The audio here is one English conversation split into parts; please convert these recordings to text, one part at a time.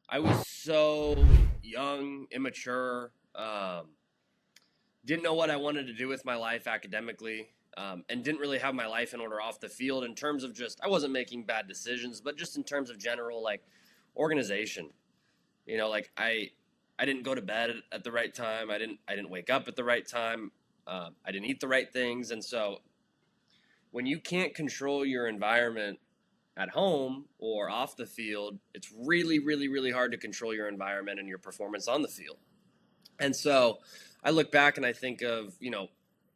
I was so young, immature, didn't know what I wanted to do with my life academically, and didn't really have my life in order off the field in terms of just, I wasn't making bad decisions, but just in terms of general, like, organization. Like I didn't go to bed at the right time. I didn't wake up at the right time. I didn't eat the right things. And so when you can't control your environment at home or off the field, it's really, really, really hard to control your environment and your performance on the field. And so I look back and I think of,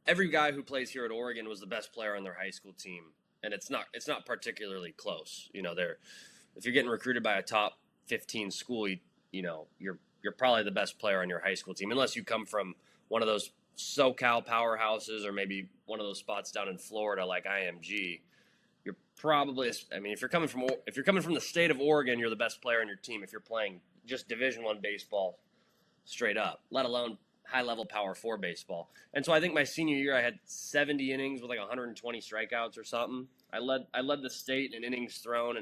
every guy who plays here at Oregon was the best player on their high school team. And it's not particularly close. They're if you're getting recruited by a top 15 school, you're probably the best player on your high school team, unless you come from one of those SoCal powerhouses or maybe one of those spots down in Florida like IMG. You're probably, I mean, if you're coming from the state of Oregon, you're the best player on your team if you're playing just Division I baseball straight up, let alone high level Power 4 baseball. And so I think my senior year I had 70 innings with like 120 strikeouts or something. I led the state in innings thrown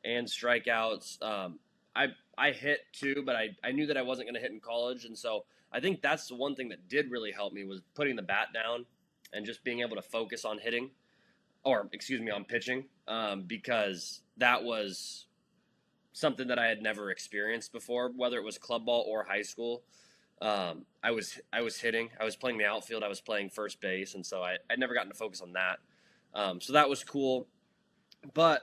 and strikeouts. I hit too, but I knew that I wasn't going to hit in college, and so I think that's the one thing that did really help me was putting the bat down and just being able to focus on hitting, or excuse me, on pitching, because that was something that I had never experienced before, whether it was club ball or high school. I was hitting, I was playing the outfield, I was playing first base, and so I'd never gotten to focus on that. So that was cool, but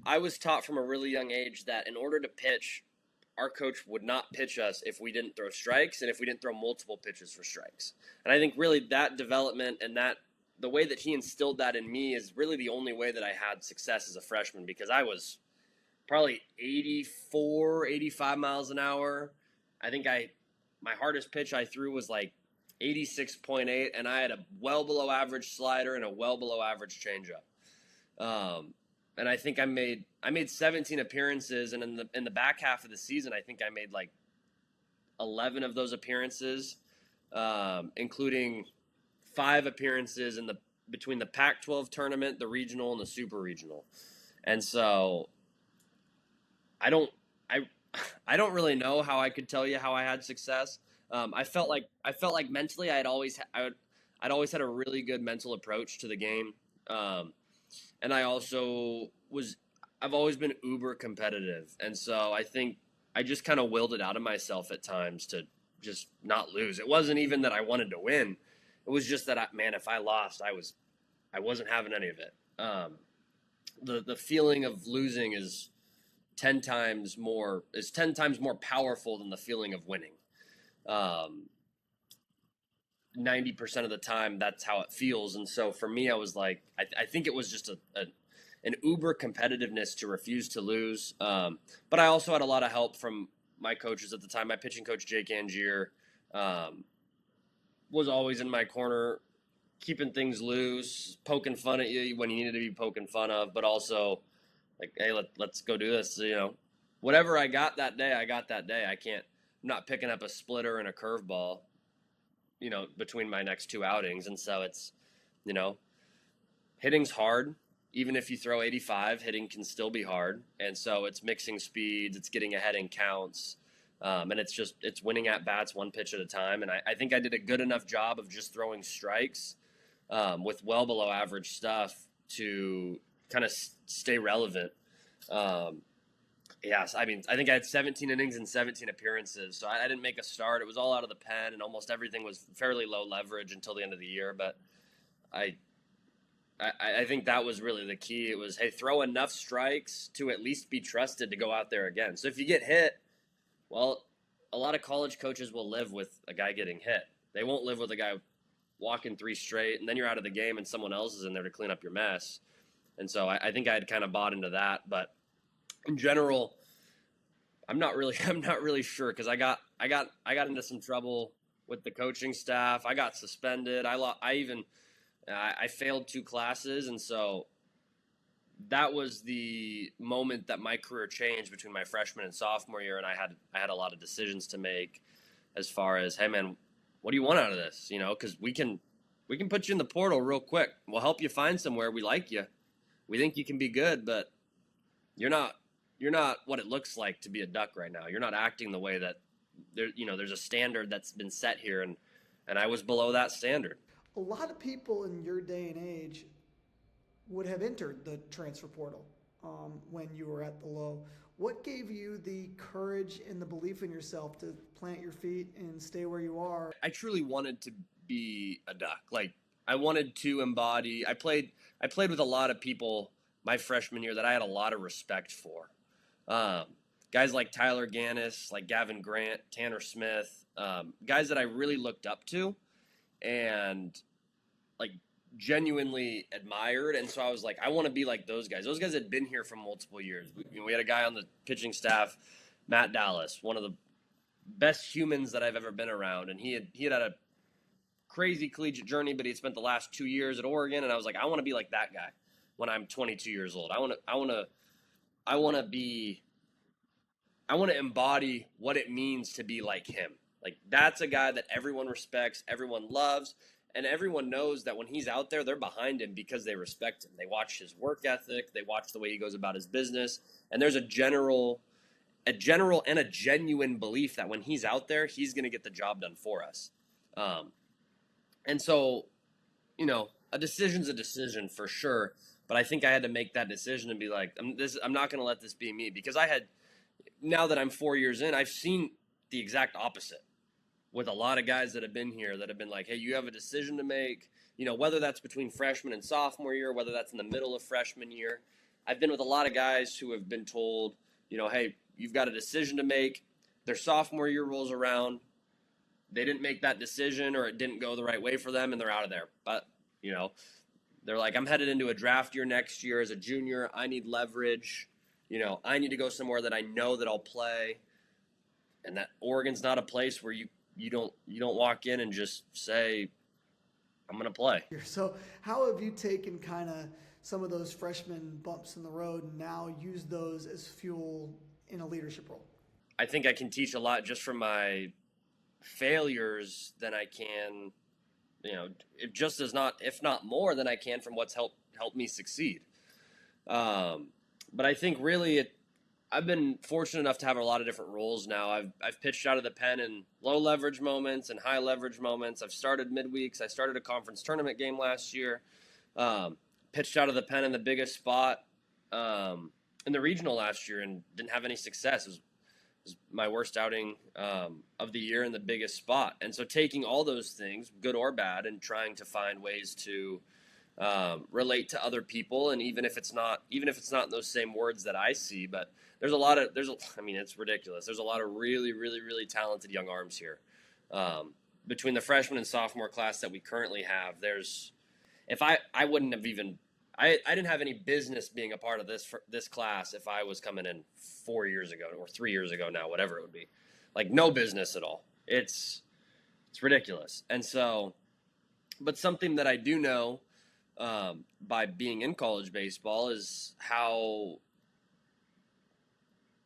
I was taught from a really young age that in order to pitch, our coach would not pitch us if we didn't throw strikes and if we didn't throw multiple pitches for strikes. And I think really that development and that the way that he instilled that in me is really the only way that I had success as a freshman, because I was probably 84, 85 miles an hour. I think my hardest pitch I threw was like 86.8, and I had a well below average slider and a well below average changeup. And I think I made 17 appearances, and in the back half of the season, I think I made like 11 of those appearances, including 5 appearances in the between the Pac-12 tournament, the regional, and the super regional. And so I don't I I don't really know how I could tell you how I had success. I felt like mentally I'd always had a really good mental approach to the game. And I've always been uber competitive. And so I think I just kind of willed it out of myself at times to just not lose. It wasn't even that I wanted to win. It was just that, man, if I lost, I wasn't having any of it. The feeling of losing is 10 times more powerful than the feeling of winning. Um, 90% of the time that's how it feels. And so for me, I was like, I think it was just an uber competitiveness to refuse to lose. But I also had a lot of help from my coaches at the time. My pitching coach, Jake Angier, um, was always in my corner, keeping things loose, poking fun at you when you needed to be poking fun of, but also like, hey, let's go do this. Whatever I got that day, I got that day. I'm not picking up a splitter and a curveball, between my next 2 outings. And so it's, you know, hitting's hard. Even if you throw 85, hitting can still be hard. And so it's mixing speeds, it's getting ahead in counts. And it's winning at bats one pitch at a time. And I think I did a good enough job of just throwing strikes with well below average stuff to kind of stay relevant. Um, Yes, I mean, I think I had 17 innings and 17 appearances, so I didn't make a start. It was all out of the pen, and almost everything was fairly low leverage until the end of the year. But I, I think that was really the key. It was, hey, throw enough strikes to at least be trusted to go out there again. So if you get hit, well, a lot of college coaches will live with a guy getting hit. They won't live with a guy walking 3 straight, and then you're out of the game, and someone else is in there to clean up your mess. And so I think I had kind of bought into that, but in general, I'm not really sure, because I got into some trouble with the coaching staff. I got suspended. I failed 2 classes, and so that was the moment that my career changed between my freshman and sophomore year, and I had a lot of decisions to make as far as, hey man, what do you want out of this? Because we can put you in the portal real quick. We'll help you find somewhere. We like you. We think you can be good, but you're not. you're not what it looks like to be a Duck right now. You're not acting the way that there's a standard that's been set here, and I was below that standard. A lot of people in your day and age would have entered the transfer portal when you were at the low. What gave you the courage and the belief in yourself to plant your feet and stay where you are? I truly wanted to be a Duck. Like, I wanted to embody. I played with a lot of people my freshman year that I had a lot of respect for. Um, Guys like Tyler Gannis, like Gavin Grant, Tanner Smith, guys that I really looked up to and like genuinely admired. And so I was like, I want to be like those guys. Those guys had been here for multiple years. We had a guy on the pitching staff, Matt Dallas, one of the best humans that I've ever been around, and he had a crazy collegiate journey, but he had spent the last 2 years at Oregon, and I was like, I want to be like that guy when I'm 22 years old. I want to be I want to embody what it means to be like him. Like, that's a guy that everyone respects, everyone loves, and everyone knows that when he's out there, they're behind him because they respect him. They watch his work ethic, they watch the way he goes about his business, and there's a general and a genuine belief that when he's out there, he's going to get the job done for us. Um, and so, a decision's a decision for sure. But I think I had to make that decision and be like, I'm not going to let this be me, because now that I'm 4 years in, I've seen the exact opposite with a lot of guys that have been here that have been like, hey, you have a decision to make, whether that's between freshman and sophomore year, whether that's in the middle of freshman year. I've been with a lot of guys who have been told, hey, you've got a decision to make. Their sophomore year rolls around. They didn't make that decision, or it didn't go the right way for them, and they're out of there. But, they're like, I'm headed into a draft year next year as a junior. I need leverage. I need to go somewhere that I know that I'll play. And that Oregon's not a place where you don't walk in and just say, I'm going to play. So, how have you taken kind of some of those freshman bumps in the road and now used those as fuel in a leadership role? I think I can teach a lot just from my failures than I can, if not more than I can from what's helped me succeed. But I think really I've been fortunate enough to have a lot of different roles now. I've pitched out of the pen in low leverage moments and high leverage moments. I've started midweeks. I started a conference tournament game last year. Pitched out of the pen in the biggest spot in the regional last year and didn't have any success. It was my worst outing of the year in the biggest spot. And so taking all those things, good or bad, and trying to find ways to relate to other people, and even if it's not in those same words that I see, but it's ridiculous. There's a lot of really, really, really talented young arms here. Between the freshman and sophomore class that we currently have, I wouldn't have even, I didn't have any business being a part of this class if I was coming in 4 years ago or 3 years ago now, whatever it would be. Like, no business at all. It's ridiculous. And so, but something that I do know by being in college baseball is how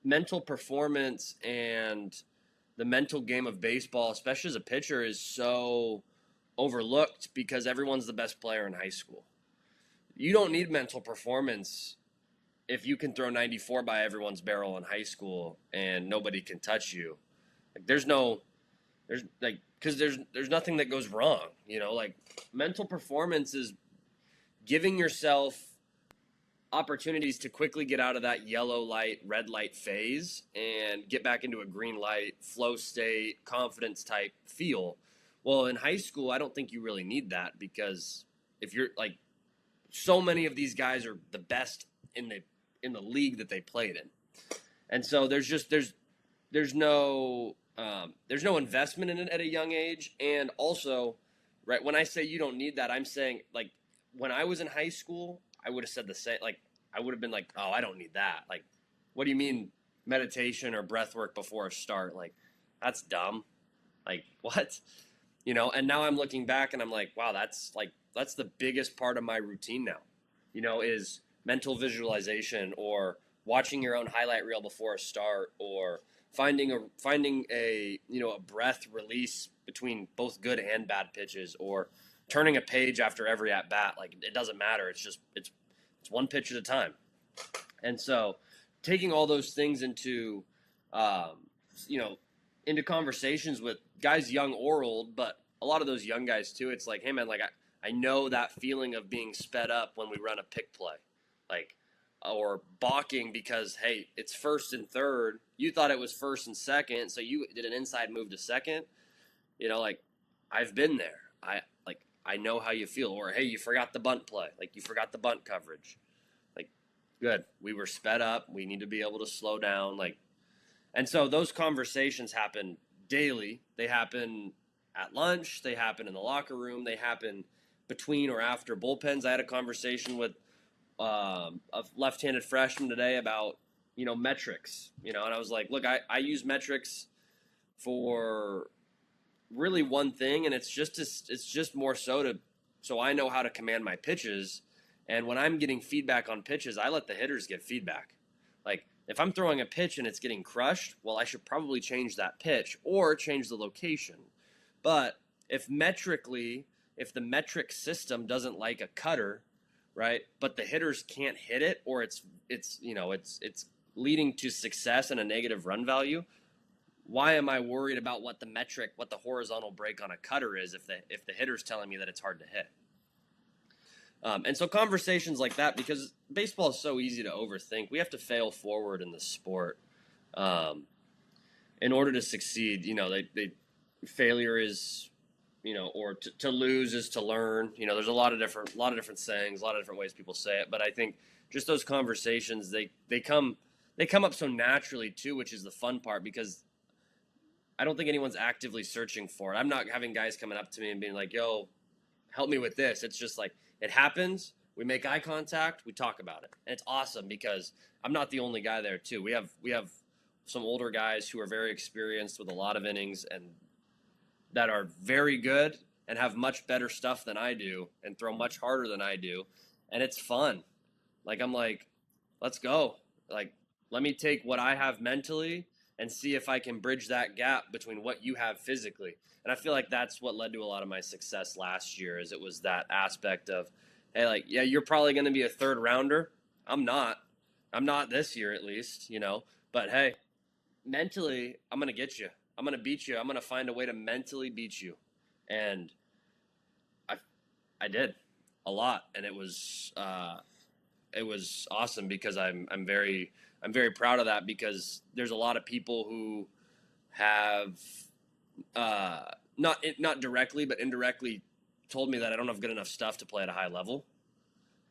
mental performance and the mental game of baseball, especially as a pitcher, is so overlooked because everyone's the best player in high school. You don't need mental performance if you can throw 94 by everyone's barrel in high school and nobody can touch you. Like, there's nothing that goes wrong. Like, mental performance is giving yourself opportunities to quickly get out of that yellow light, red light phase and get back into a green light, flow state, confidence type feel. Well, in high school, I don't think you really need that, because if you're like, so many of these guys are the best in the league that they played in. And so there's no investment in it at a young age. And also, right, when I say you don't need that, I'm saying, like, when I was in high school, I would have said the same. Like, I would have been like, oh, I don't need that. Like, what do you mean meditation or breath work before a start? Like, that's dumb. Like, what? And now I'm looking back and I'm like, wow, that's the biggest part of my routine now, is mental visualization, or watching your own highlight reel before a start, or finding a breath release between both good and bad pitches, or turning a page after every at bat. Like, it doesn't matter. It's one pitch at a time. And so taking all those things into, um, into conversations with guys young or old, but a lot of those young guys too. It's like, hey man, like I know that feeling of being sped up when we run a pick play, like, or balking because, hey, it's first and third. You thought it was first and second, so you did an inside move to second. Like I've been there. I know how you feel. Or hey, you forgot the bunt play. Like you forgot the bunt coverage. Like good. We were sped up. We need to be able to slow down. And so those conversations happen daily. They happen at lunch. They happen in the locker room. They happen between or after bullpens. I had a conversation with a left-handed freshman today about metrics. And I was like, look, I use metrics for really one thing, and it's just more so I know how to command my pitches. And when I'm getting feedback on pitches, I let the hitters get feedback. Like if I'm throwing a pitch and it's getting crushed, well, I should probably change that pitch or change the location. But if the metric system doesn't like a cutter, right, but the hitters can't hit it, or it's leading to success and a negative run value, why am I worried about what the horizontal break on a cutter is if the hitter's telling me that it's hard to hit? And so conversations like that, because baseball is so easy to overthink, we have to fail forward in the sport in order to succeed. Failure is, or to lose is to learn. There's a lot of different sayings, a lot of different ways people say it, but I think just those conversations, they come up so naturally too, which is the fun part, because I don't think anyone's actively searching for it. I'm not having guys coming up to me and being like, yo, help me with this. It's just like, it happens. We make eye contact. We talk about it. And it's awesome because I'm not the only guy there too. We have some older guys who are very experienced with a lot of innings and that are very good and have much better stuff than I do and throw much harder than I do. And it's fun. Like, I'm like, let's go. Like, let me take what I have mentally and see if I can bridge that gap between what you have physically. And I feel like that's what led to a lot of my success last year, is it was that aspect of, hey, like, yeah, you're probably going to be a third rounder. I'm not this year, at least, but hey, mentally, I'm going to get you. I'm going to beat you. I'm going to find a way to mentally beat you. And I did a lot. And it was awesome, because I'm very proud of that, because there's a lot of people who have not directly but indirectly told me that I don't have good enough stuff to play at a high level,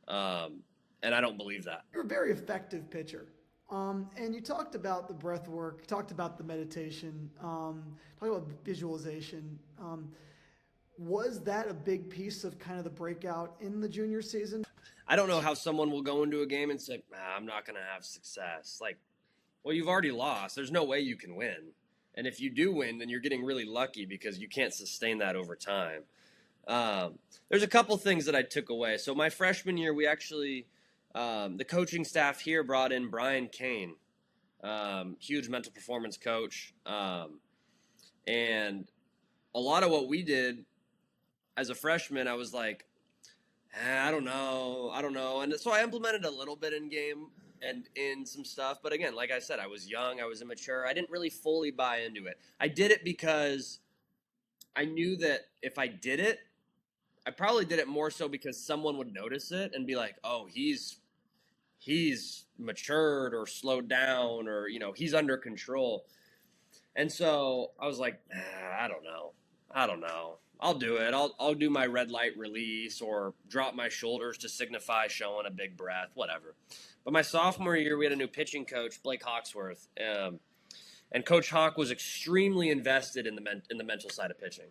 and I don't believe that. You're a very effective pitcher, and you talked about the breath work, talked about the meditation, talked about visualization. Was that a big piece of kind of the breakout in the junior season? I don't know how someone will go into a game and say, I'm not going to have success. Like, well, you've already lost. There's no way you can win. And if you do win, then you're getting really lucky, because you can't sustain that over time. There's a couple things that I took away. So my freshman year, we actually, the coaching staff here brought in Brian Kane, huge mental performance coach. And a lot of what we did as a freshman, I was like, I don't know. And so I implemented a little bit in game and in some stuff. But again, like I said, I was young, I was immature. I didn't really fully buy into it. I did it because I knew that if I did it, I probably did it more so because someone would notice it and be like, oh, he's matured or slowed down, or, he's under control. And so I was like, I don't know. I'll do it. I'll do my red light release or drop my shoulders to signify showing a big breath, whatever. But my sophomore year, we had a new pitching coach, Blake Hawksworth, and Coach Hawk was extremely invested in the mental side of pitching.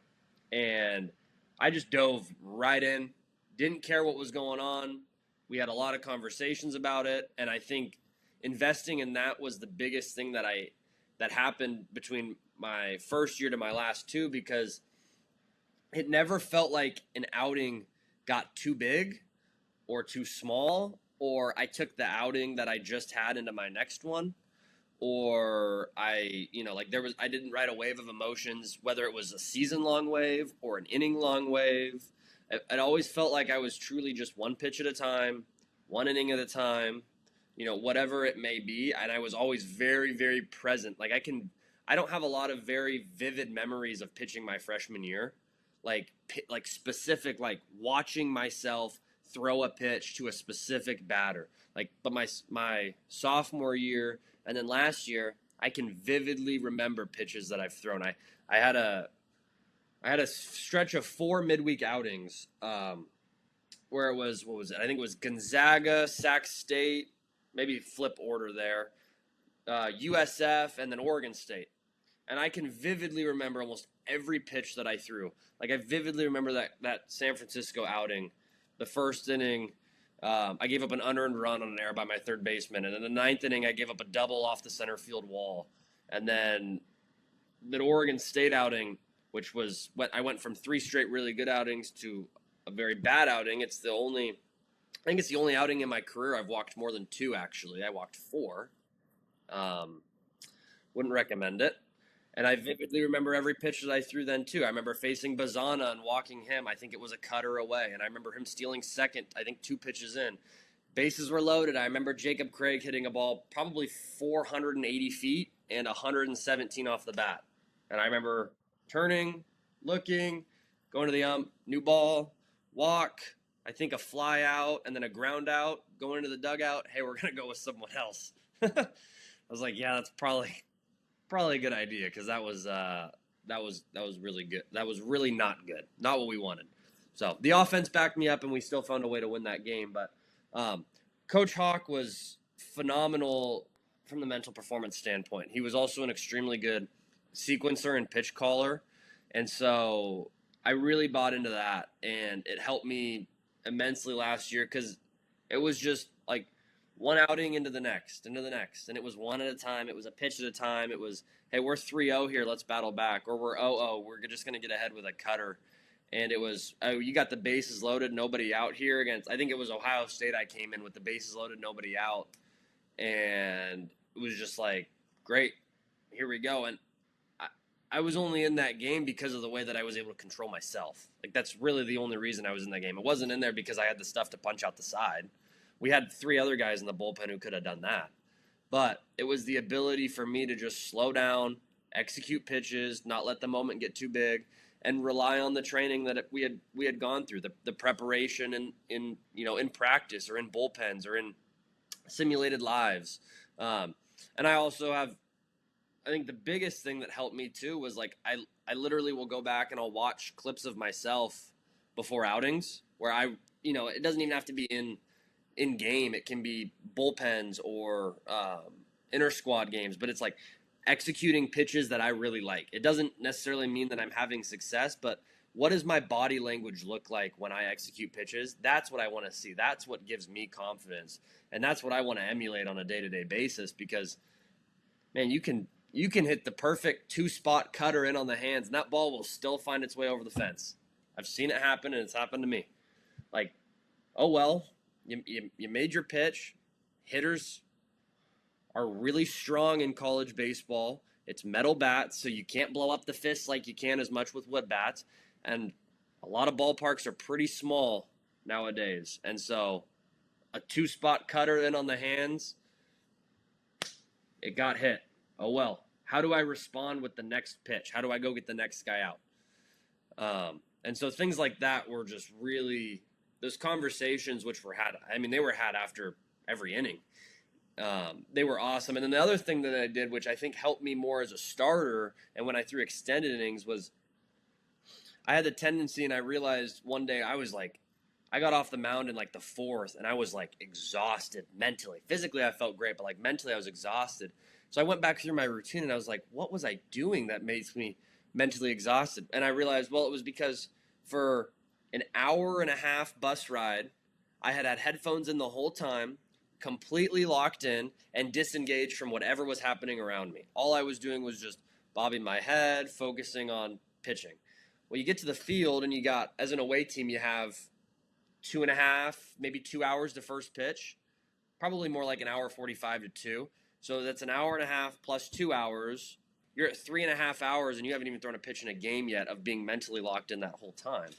And I just dove right in, didn't care what was going on. We had a lot of conversations about it, and I think investing in that was the biggest thing that happened between my first year to my last two, because it never felt like an outing got too big or too small, or I took the outing that I just had into my next one, or I didn't ride a wave of emotions, whether it was a season-long wave or an inning-long wave. It always felt like I was truly just one pitch at a time, one inning at a time, whatever it may be. And I was always very, very present. Like I don't have a lot of very vivid memories of pitching my freshman year, like specific, like watching myself throw a pitch to a specific batter. But my sophomore year and then last year, I can vividly remember pitches that I've thrown. I had a I had a stretch of 4 midweek outings, where it was, what was it? I think it was Gonzaga, Sac State, maybe flip order there, USF, and then Oregon State. And I can vividly remember almost every pitch that I threw. Like I vividly remember that San Francisco outing, the first inning. I gave up an unearned run on an error by my third baseman, and in the ninth inning, I gave up a double off the center field wall. And then the Oregon State outing, which was what I went from 3 straight really good outings to a very bad outing. I think it's the only outing in my career I've walked more than 2. Actually, I walked 4. Wouldn't recommend it. And I vividly remember every pitch that I threw then, too. I remember facing Bazana and walking him. I think it was a cutter away. And I remember him stealing second, I think 2 pitches in. Bases were loaded. I remember Jacob Craig hitting a ball probably 480 feet and 117 off the bat. And I remember turning, looking, going to the new ball, walk, I think a fly out, and then a ground out, going into the dugout. Hey, we're going to go with someone else. I was like, yeah, that's probably a good idea, because that was really good. That was really not good. Not what we wanted. So the offense backed me up, and we still found a way to win that game. But Coach Hawk was phenomenal from the mental performance standpoint. He was also an extremely good sequencer and pitch caller, and so I really bought into that, and it helped me immensely last year, because it was just like one outing into the next, and it was one at a time. It was a pitch at a time. It was, hey, we're 3-0 here, let's battle back, or we're 0-0, we're just going to get ahead with a cutter. And it was, oh, you got the bases loaded, nobody out here against, I think it was Ohio State. I came in with the bases loaded, nobody out, and it was just like, great, here we go. And I was only in that game because of the way that I was able to control myself. Like, that's really the only reason I was in that game. It wasn't in there because I had the stuff to punch out the side. We had 3 other guys in the bullpen who could have done that. But it was the ability for me to just slow down, execute pitches, not let the moment get too big, and rely on the training that we had gone through, the preparation in practice or in bullpens or in simulated lives. And I also have, I think the biggest thing that helped me too was, like, I literally will go back and I'll watch clips of myself before outings where it doesn't even have to be in game. It can be bullpens or inter squad games, but it's like executing pitches that I really like. It doesn't necessarily mean that I'm having success, but what does my body language look like when I execute pitches? That's what I want to see. That's what gives me confidence, and that's what I want to emulate on a day-to-day basis, because, man, you can hit the perfect 2-spot cutter in on the hands, and that ball will still find its way over the fence. I've seen it happen, and it's happened to me. Like, oh well, you made your pitch. Hitters are really strong in college baseball. It's metal bats, so you can't blow up the fists like you can as much with wood bats. And a lot of ballparks are pretty small nowadays. And so a 2-spot cutter in on the hands, it got hit. Oh well. How do I respond with the next pitch? How do I go get the next guy out? And so things like that were just really, those conversations which were had, I mean, they were had after every inning. They were awesome. And then the other thing that I did, which I think helped me more as a starter and when I threw extended innings, was I had the tendency, and I realized one day I got off the mound in like the 4th, and I was like exhausted mentally. Physically, I felt great, but like mentally, I was exhausted. So I went back through my routine, and I was like, what was I doing that makes me mentally exhausted? And I realized, well, it was because for an hour-and-a-half bus ride, I had headphones in the whole time, completely locked in and disengaged from whatever was happening around me. All I was doing was just bobbing my head, focusing on pitching. Well, you get to the field, and as an away team, you have 2.5, maybe 2 hours to first pitch, probably more like an hour 45 to 2. So that's an hour-and-a-half plus 2 hours. You're at 3.5 hours, and you haven't even thrown a pitch in a game yet of being mentally locked in that whole time.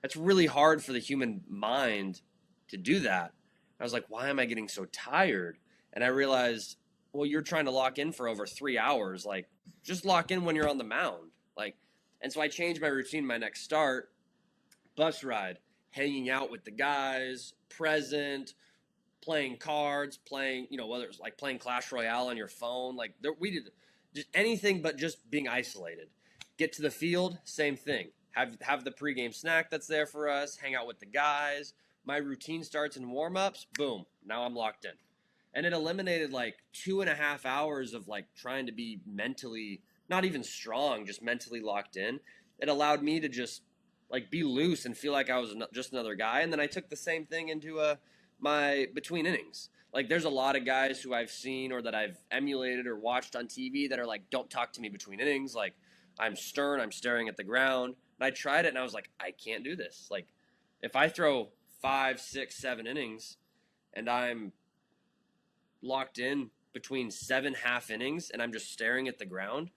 That's really hard for the human mind to do that. I was like, why am I getting so tired? And I realized, well, you're trying to lock in for over 3 hours. Like, just lock in when you're on the mound. Like, and so I changed my routine. My next start, bus ride, hanging out with the guys, present, playing cards, playing, whether it's like playing Clash Royale on your phone. Like, we did just anything but just being isolated. Get to the field, same thing. Have the pregame snack that's there for us, hang out with the guys. My routine starts in warm-ups, boom, now I'm locked in. And it eliminated like 2.5 hours of like trying to be mentally, not even strong, just mentally locked in. It allowed me to just like be loose and feel like I was just another guy. And then I took the same thing into my between innings. Like, there's a lot of guys who I've seen or that I've emulated or watched on TV that are like, don't talk to me between innings. Like, I'm stern, I'm staring at the ground. And I tried it and I was like, I can't do this. Like, if I throw 5, 6, 7 innings and I'm locked in between 7 half innings and I'm just staring at the ground,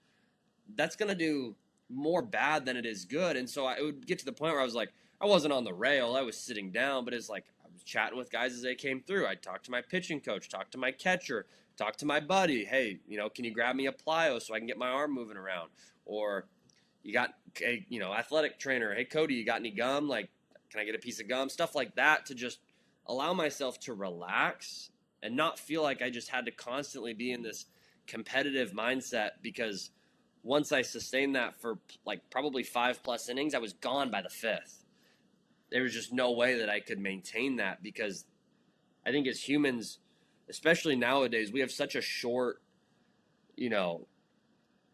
that's going to do more bad than it is good. And so it would get to the point where I was like, I wasn't on the rail, I was sitting down, but it's like I was chatting with guys as they came through. I talked to my pitching coach, talked to my catcher, talked to my buddy. Hey, can you grab me a plyo so I can get my arm moving around? Or you got a athletic trainer. Hey, Cody, you got any gum? Like, can I get a piece of gum? Stuff like that to just allow myself to relax and not feel like I just had to constantly be in this competitive mindset, because once I sustained that for like probably 5+ innings, I was gone by the 5th. There was just no way that I could maintain that, because I think as humans, especially nowadays, we have such a short,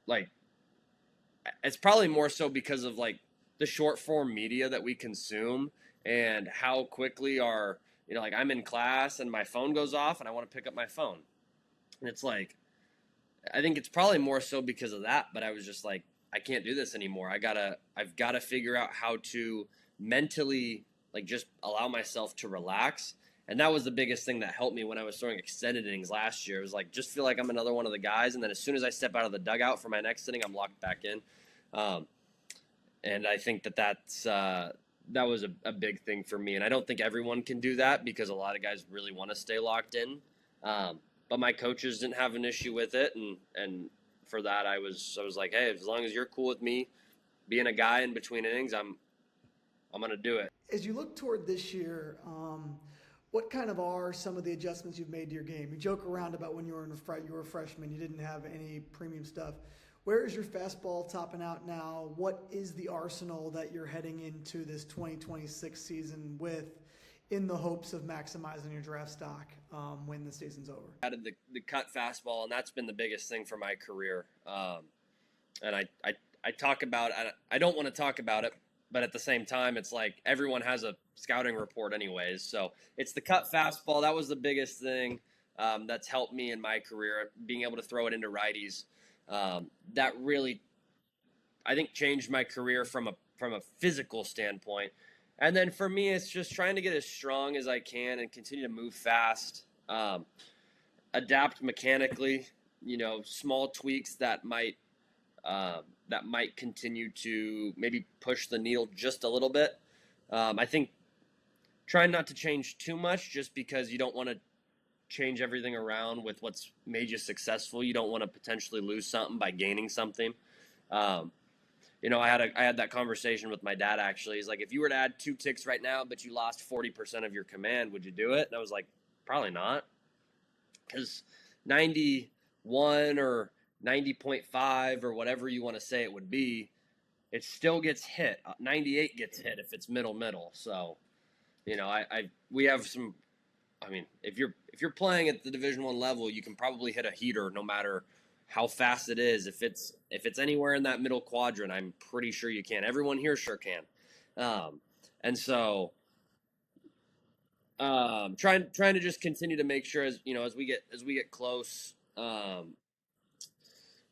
like, it's probably more so because of like the short form media that we consume and how quickly like I'm in class and my phone goes off and I want to pick up my phone. And it's like, I think it's probably more so because of that, but I was just like, I can't do this anymore. I've got to figure out how to mentally like just allow myself to relax. And that was the biggest thing that helped me when I was throwing extended innings last year. It was like, just feel like I'm another one of the guys. And then as soon as I step out of the dugout for my next inning, I'm locked back in. And I think that was a big thing for me. And I don't think everyone can do that, because a lot of guys really want to stay locked in. But my coaches didn't have an issue with it. And for that, I was like, hey, as long as you're cool with me being a guy in between innings, I'm going to do it. As you look toward this year, what kind of are some of the adjustments you've made to your game? You joke around about when you were a freshman, you didn't have any premium stuff. Where is your fastball topping out now? What is the arsenal that you're heading into this 2026 season with, in the hopes of maximizing your draft stock when the season's over? Added the cut fastball, and that's been the biggest thing for my career. And I talk about it. I don't want to talk about it, but at the same time, it's like everyone has a scouting report anyways. So it's the cut fastball. That was the biggest thing that's helped me in my career, being able to throw it into righties. That really, I think, changed my career from a physical standpoint. And then for me, it's just trying to get as strong as I can and continue to move fast, adapt mechanically, small tweaks that might continue to maybe push the needle just a little bit. I think trying not to change too much, just because you don't want to change everything around with what's made you successful. You don't want to potentially lose something by gaining something. I had that conversation with my dad, actually. He's like, if you were to add 2 ticks right now, but you lost 40% of your command, would you do it? And I was like, probably not. Because 91 or 90.5 or whatever you want to say it would be, it still gets hit. 98 gets hit if it's middle. So, we have some. I mean, if you're playing at the Division I level, you can probably hit a heater no matter how fast it is. If it's anywhere in that middle quadrant, I'm pretty sure you can. Everyone here sure can. And so trying to just continue to make sure, as we get close,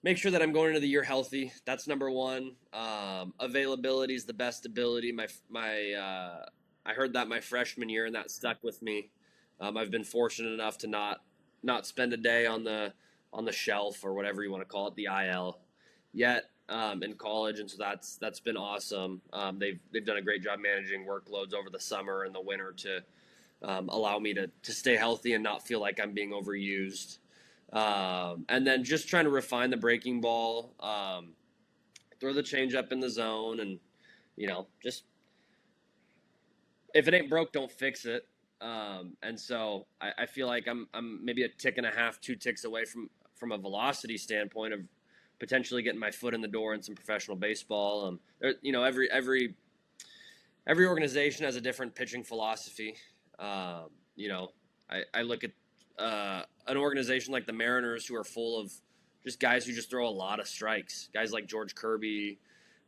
make sure that I'm going into the year healthy. That's number one. Availability is the best ability. I heard that my freshman year, and that stuck with me. I've been fortunate enough to not spend a day on the shelf, or whatever you want to call it, the IL, yet in college, and so that's been awesome. They've done a great job managing workloads over the summer and the winter to allow me to stay healthy and not feel like I'm being overused. And then just trying to refine the breaking ball, throw the change up in the zone, and just if it ain't broke, don't fix it. And so I feel like I'm maybe a tick and a half, 2 ticks away from a velocity standpoint of potentially getting my foot in the door in some professional baseball. Every organization has a different pitching philosophy. Um, you know, I look at an organization like the Mariners, who are full of just guys who just throw a lot of strikes, guys like George Kirby,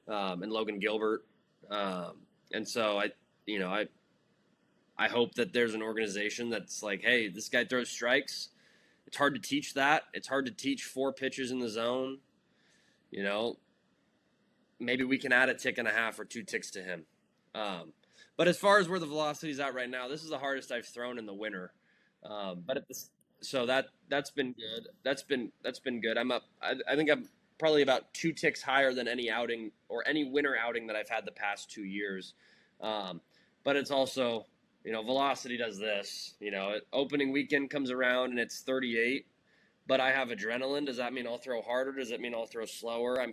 and Logan Gilbert. And so I hope that there's an organization that's like, hey, this guy throws strikes. It's hard to teach that. It's hard to teach 4 pitches in the zone. You know, maybe we can add a tick and a half or 2 ticks to him. But as far as where the velocity is at right now, this is the hardest I've thrown in the winter. But at this, so that's been good. That's been good. I'm up. I think I'm probably about 2 ticks higher than any outing or any winter outing that I've had the past 2 years. But it's also, velocity does this. Opening weekend comes around and it's 38, but I have adrenaline. Does that mean I'll throw harder? Does it mean I'll throw slower? I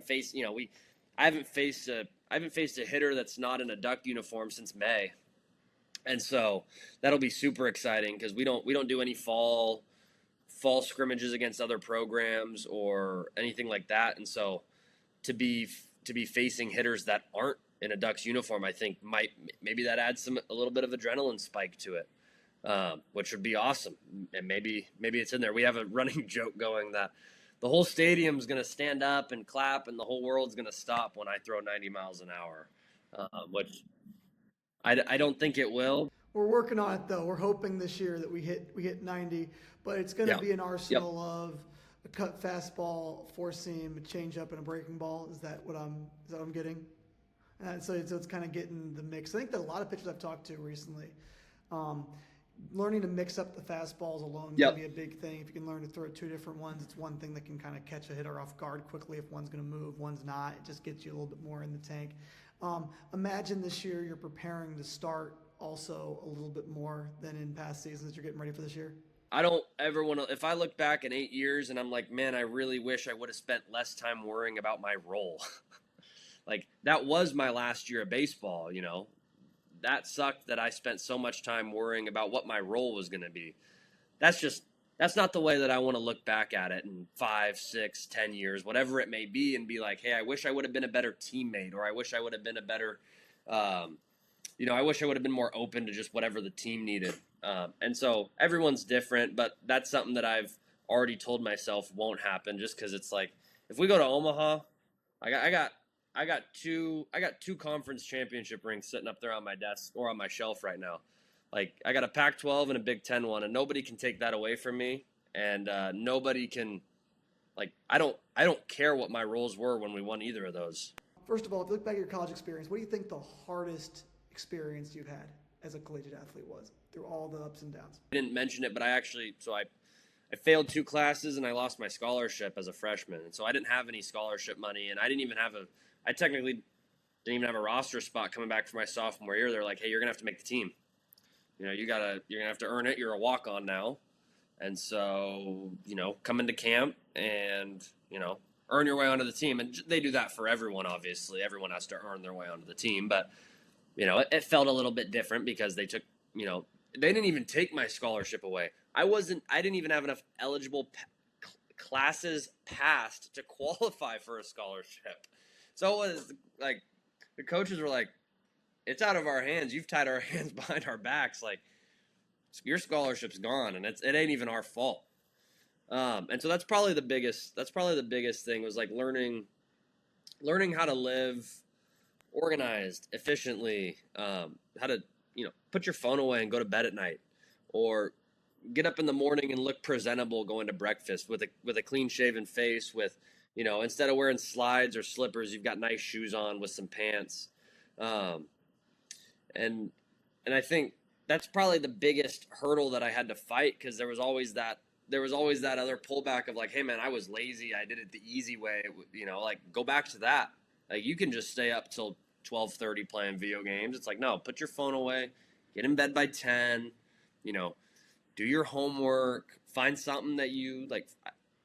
haven't faced a hitter that's not in a duck uniform since May, and so that'll be super exciting because we don't do any fall scrimmages against other programs or anything like that, and so to be facing hitters that aren't in a Ducks uniform, I think maybe that adds a little bit of adrenaline spike to it, which would be awesome. And maybe it's in there. We have a running joke going that the whole stadium's going to stand up and clap, and the whole world's going to stop when I throw 90 miles an hour, which I don't think it will. We're working on it though. We're hoping this year that we hit 90, but it's going to Yeah. be an Yep. arsenal of a cut fastball, four seam, a change up, and a breaking ball. Is that what I'm getting? And so it's kind of getting the mix. I think that a lot of pitchers I've talked to recently, learning to mix up the fastballs alone Yep. can be a big thing. If you can learn to throw 2 different ones, it's one thing that can kind of catch a hitter off guard quickly. If one's going to move, one's not. It just gets you a little bit more in the tank. Imagine this year you're preparing to start also a little bit more than in past seasons. You're getting ready for this year. I don't ever want to. If I look back in 8 years and I'm like, man, I really wish I would have spent less time worrying about my role. Like, that was my last year of baseball. That sucked that I spent so much time worrying about what my role was going to be. That's not the way that I want to look back at it in 5, 6, 10 years, whatever it may be, and be like, hey, I wish I would have been a better teammate, or I wish I would have been a better, I wish I would have been more open to just whatever the team needed. And so everyone's different, but that's something that I've already told myself won't happen, just because it's like, if we go to Omaha, I got two conference championship rings sitting up there on my desk or on my shelf right now. Like, I got a Pac-12 and a Big Ten one, and nobody can take that away from me. And nobody can, I don't care what my roles were when we won either of those. First of all, if you look back at your college experience, what do you think the hardest experience you've had as a collegiate athlete was through all the ups and downs? I didn't mention it, but I failed 2 classes and I lost my scholarship as a freshman. And so I didn't have any scholarship money, and I technically didn't even have a roster spot coming back for my sophomore year. They're like, hey, you're going to have to make the team. You're going to have to earn it. You're a walk-on now. And so, come into camp and, earn your way onto the team. And they do that for everyone, obviously. Everyone has to earn their way onto the team. But, it felt a little bit different because they took, they didn't even take my scholarship away. I didn't even have enough eligible classes passed to qualify for a scholarship. So it was like, the coaches were like, it's out of our hands. You've tied our hands behind our backs. Like, your scholarship's gone, and it ain't even our fault. And so that's probably the biggest thing, was like learning how to live organized, efficiently, how to, put your phone away and go to bed at night, or get up in the morning and look presentable going to breakfast with a clean shaven face, with, instead of wearing slides or slippers, you've got nice shoes on with some pants. And I think that's probably the biggest hurdle that I had to fight, because there was always that other pullback of like, hey man, I was lazy. I did it the easy way. Go back to that. Like, you can just stay up till 12:30 playing video games. It's like, no, put your phone away, get in bed by 10, do your homework, find something that you like.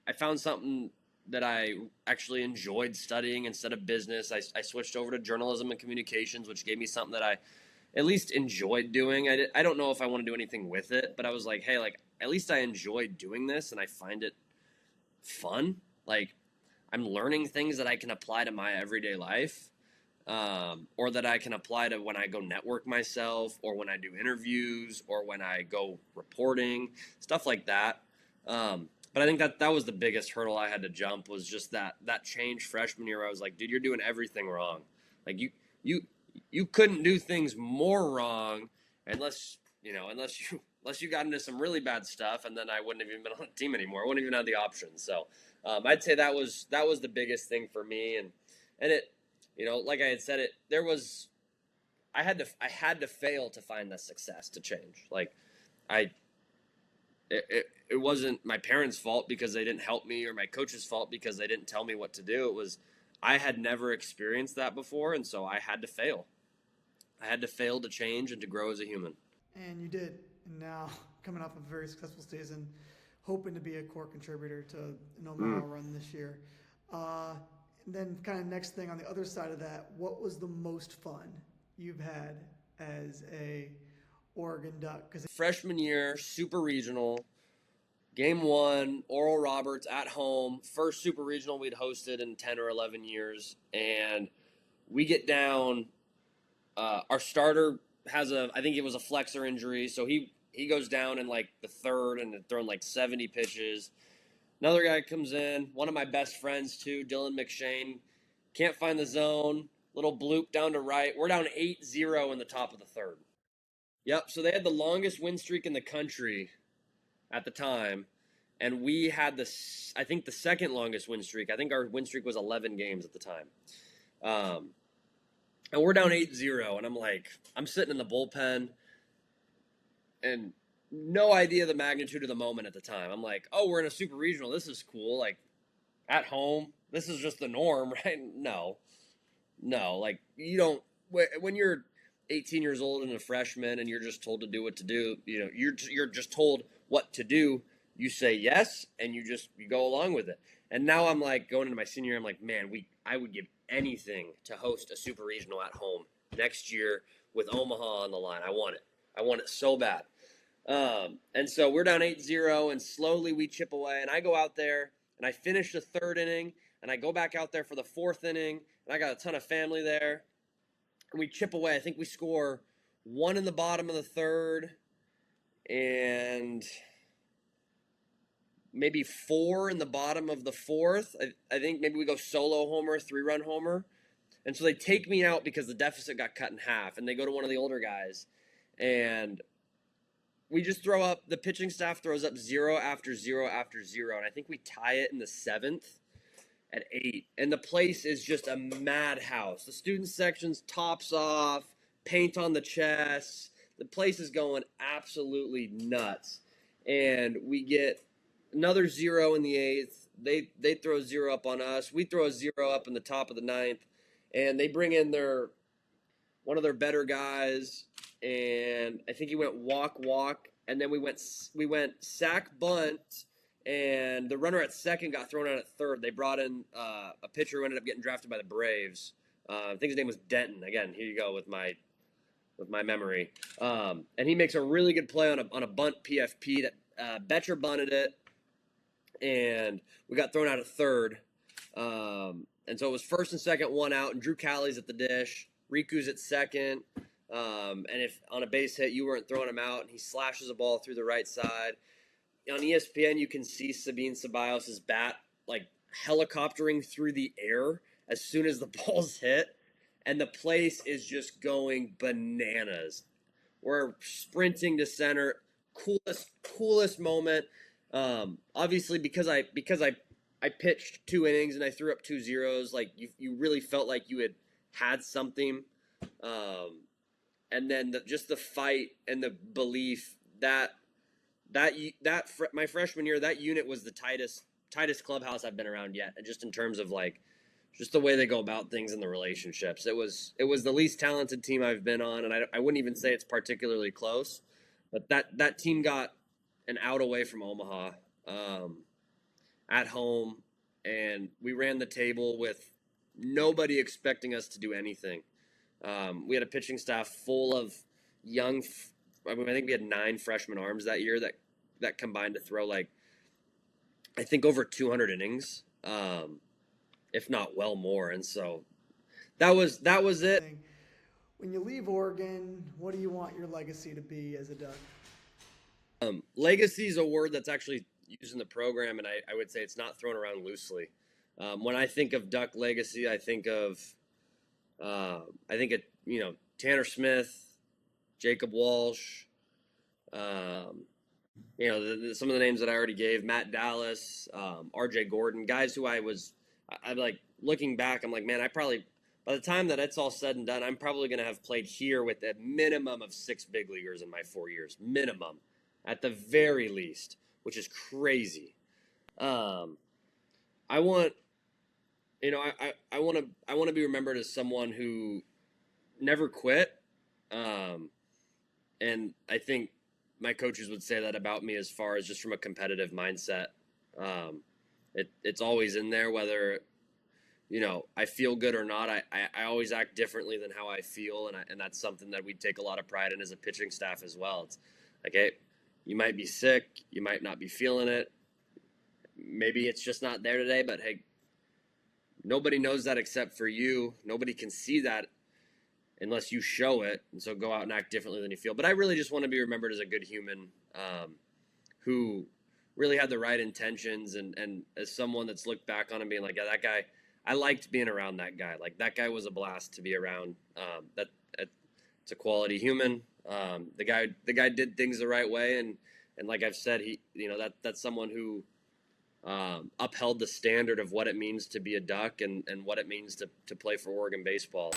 I found something that I actually enjoyed studying instead of business. I switched over to journalism and communications, which gave me something that I at least enjoyed doing. I don't know if I want to do anything with it, but I was like, hey, like at least I enjoy doing this and I find it fun. Like I'm learning things that I can apply to my everyday life, or that I can apply to when I go network myself, or when I do interviews, or when I go reporting, stuff like that. But I think that was the biggest hurdle I had to jump, was just that change freshman year where I was like, dude, you're doing everything wrong. Like you you couldn't do things more wrong unless you got into some really bad stuff, and then I wouldn't have even been on the team anymore. I wouldn't even have the option. So I'd say that was the biggest thing for me, and it, like I had said, it there was I had to fail to find the success to change. Like I it wasn't my parents' fault because they didn't help me, or my coach's fault because they didn't tell me what to do. It was I had never experienced that before, and so I had to fail. I had to fail to change and to grow as a human. And you did. And now, coming off a very successful season, hoping to be a core contributor to an Omaha run this year. And then, kind of next thing on the other side of that, what was the most fun you've had as a Oregon Duck? Because Freshman year, super regional, game one, Oral Roberts at home, first super regional we'd hosted in 10 or 11 years. And we get down, our starter I think it was a flexor injury. So he goes down in like the third and throwing like 70 pitches. Another guy comes in, one of my best friends too, Dylan McShane, can't find the zone, little bloop down to right. We're down 8-0 in the top of the third. Yep, so they had the longest win streak in the country at the time, and we had I think the second longest win streak. I think our win streak was 11 games at the time. And we're down 8-0, and I'm sitting in the bullpen, and no idea the magnitude of the moment at the time. I'm like, oh, we're in a super regional. This is cool. Like, at home, this is just the norm, right? No. Like, you don't, when you're 18 years old and a freshman and you're just told to do what to do, you're just told what to do. You say yes, and you go along with it. And now I'm like, going into my senior year, I'm like, man, I would give anything to host a super regional at home next year with Omaha on the line. I want it so bad. And so we're down 8-0, and slowly we chip away, and I go out there and I finish the third inning, and I go back out there for the fourth inning, and I got a ton of family there, and we chip away. I think we score one in the bottom of the third and maybe four in the bottom of the fourth. I think maybe we go solo homer, 3-run homer. And so they take me out because the deficit got cut in half, and they go to one of the older guys, and we just throw up, the pitching staff throws up 0 after 0 after 0, and I think we tie it in the seventh at 8. And the place is just a madhouse. The student section's tops off, paint on the chest. The place is going absolutely nuts. And we get another 0 in the 8th. They throw 0 up on us. We throw a 0 up in the top of the 9th. And they bring in one of their better guys, and I think he went walk, and then we went sack bunt, and the runner at second got thrown out at third. They brought in a pitcher who ended up getting drafted by the Braves. I think his name was Denton. Again, here you go with my memory. And he makes a really good play on a bunt PFP that Betcher bunted it, and we got thrown out at third. And so it was first and second, 1 out, and Drew Callie's at the dish. Riku's at second. And if on a base hit you weren't throwing him out, and he slashes a ball through the right side. On ESPN, you can see Sabine Ceballos' bat like helicoptering through the air as soon as the ball's hit, and the place is just going bananas. We're sprinting to center. Coolest moment. Obviously, because I pitched 2 innings and I threw up 2 zeros. Like you really felt like you had something. And then just the fight and the belief that my freshman year, that unit was the tightest clubhouse I've been around yet. And just in terms of like, just the way they go about things and the relationships, it was the least talented team I've been on. And I wouldn't even say it's particularly close. But that team got an out away from Omaha, at home, and we ran the table with nobody expecting us to do anything. We had a pitching staff full of young. I mean, I think we had 9 freshman arms that year that combined to throw like, I think, over 200 innings, if not well more. And so that was it. When you leave Oregon, what do you want your legacy to be as a Duck? Legacy is a word that's actually used in the program, and I would say it's not thrown around loosely. When I think of Duck legacy, I think it, Tanner Smith, Jacob Walsh, some of the names that I already gave, Matt Dallas, RJ Gordon, guys who I'm like, looking back, I'm like, man, by the time that it's all said and done, I'm probably going to have played here with a minimum of 6 big leaguers in my 4 years, minimum, at the very least, which is crazy. I want, I want to be remembered as someone who never quit. And I think my coaches would say that about me as far as just from a competitive mindset. It's always in there, whether, I feel good or not. I always act differently than how I feel, and that's something that we take a lot of pride in as a pitching staff as well. It's like, hey, you might be sick, you might not be feeling it, maybe it's just not there today, but hey, nobody knows that except for you. Nobody can see that unless you show it, and so go out and act differently than you feel. But I really just want to be remembered as a good human, who really had the right intentions, and as someone that's looked back on and being like, yeah, that guy, I liked being around that guy. Like, that guy was a blast to be around. It's a quality human. The guy did things the right way, and like I've said, that's someone who upheld the standard of what it means to be a Duck and what it means to play for Oregon baseball.